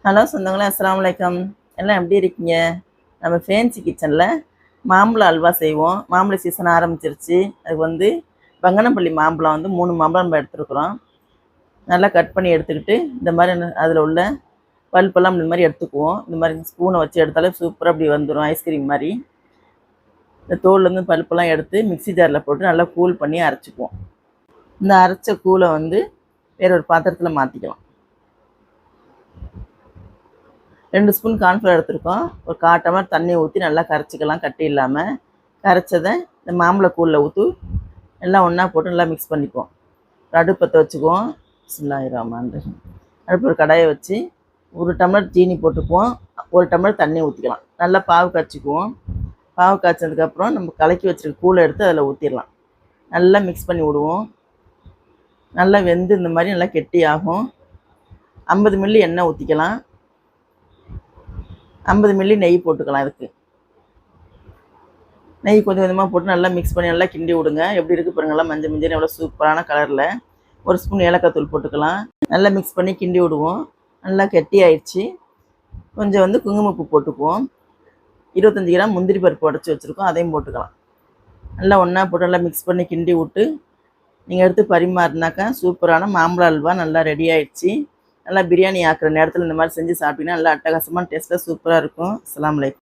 Hello சொந்தங்களே, அஸ்ஸலாமு அலைக்கும். எல்லாம் எப்படி இருக்கீங்க? நம்ம ஃபேன்சி கிச்சனில் மாம்பழ அல்வா செய்வோம். மாம்பழ சீசன் ஆரம்பிச்சிருச்சு. அதுக்கு பங்கனப்பள்ளி மாம்பழம் 3 மாம்பழம் நம்ம எடுத்துருக்குறோம். நல்லா கட் பண்ணி எடுத்துக்கிட்டு இந்த மாதிரி அதில் உள்ள பல்பெல்லாம் இந்த மாதிரி எடுத்துக்குவோம். இந்த மாதிரி ஸ்பூனை வச்சு எடுத்தாலே சூப்பராக அப்படி வந்துடும், ஐஸ்கிரீம் மாதிரி. இந்த தோல்லேருந்து பல்பெல்லாம் எடுத்து மிக்ஸி ஜாரில் போட்டு நல்லா கூல் பண்ணி அரைச்சிக்குவோம். இந்த அரைச்ச கூலை வேற ஒரு பாத்திரத்தில் மாற்றிக்கலாம். 2 ஸ்பூன் கார்ன்ஃப்ளவர் எடுத்துருக்கோம். ஒரு 1/4 டம்ளர் தண்ணி ஊற்றி நல்லா கரைச்சிக்கலாம், கட்டி இல்லாமல். கரைச்சதை இந்த மாம்பழக்கூழில் ஊற்றி எல்லாம் ஒன்றா போட்டு நல்லா மிக்ஸ் பண்ணிக்குவோம். அடுப்பு பற்ற வச்சுக்குவோம். பிஸ்மில்லாஹிர்ரஹ்மானிர்ரஹீம். அடுப்பு ஒரு கடாயை வச்சு 1 டம்ளர் சீனி போட்டுக்குவோம். 1 டம்ளர் தண்ணி ஊற்றிக்கலாம். நல்லா பாவு காய்ச்சிக்குவோம். பாவு காய்ச்சதுக்கப்புறம் நம்ம கலக்கி வச்சுருக்க கூழை எடுத்து அதில் ஊற்றிடலாம். நல்லா மிக்ஸ் பண்ணி விடுவோம். நல்லா வெந்து இந்த மாதிரி நல்லா கெட்டி ஆகும். 50 மில்லி எண்ணெய் ஊற்றிக்கலாம். 50 மில்லி நெய் போட்டுக்கலாம். இதுக்கு நெய் கொஞ்சம் கொஞ்சமாக போட்டு நல்லா மிக்ஸ் பண்ணி நல்லா கிண்டி விடுங்க. எப்படி இருக்குது பாருங்களா, மஞ்சள் மஞ்சள் எவ்வளோ சூப்பரான கலரில். 1 ஸ்பூன் ஏலக்காய் தூள் போட்டுக்கலாம். நல்லா மிக்ஸ் பண்ணி கிண்டி விடுவோம். நல்லா கெட்டி ஆயிடுச்சு. கொஞ்சம் குங்குமப்பூ போட்டுக்குவோம். 25 கிராம் முந்திரி பருப்பு உடச்சி வச்சுருக்கோம், அதையும் போட்டுக்கலாம். நல்லா ஒன்றா போட்டு நல்லா மிக்ஸ் பண்ணி கிண்டி விட்டு நீங்கள் எடுத்து பரிமாறினாக்கா சூப்பரான மாம்பழ அல்வா நல்லா ரெடி ஆயிடுச்சு. நல்லா பிரியாணி ஆக்குற நேரத்தில் இந்த மாதிரி செஞ்சு சாப்பிட்டீங்கன்னா நல்லா அட்டகாசமான டேஸ்ட்டில் சூப்பராக இருக்கும். அஸ்ஸலாமு அலைக்கும்.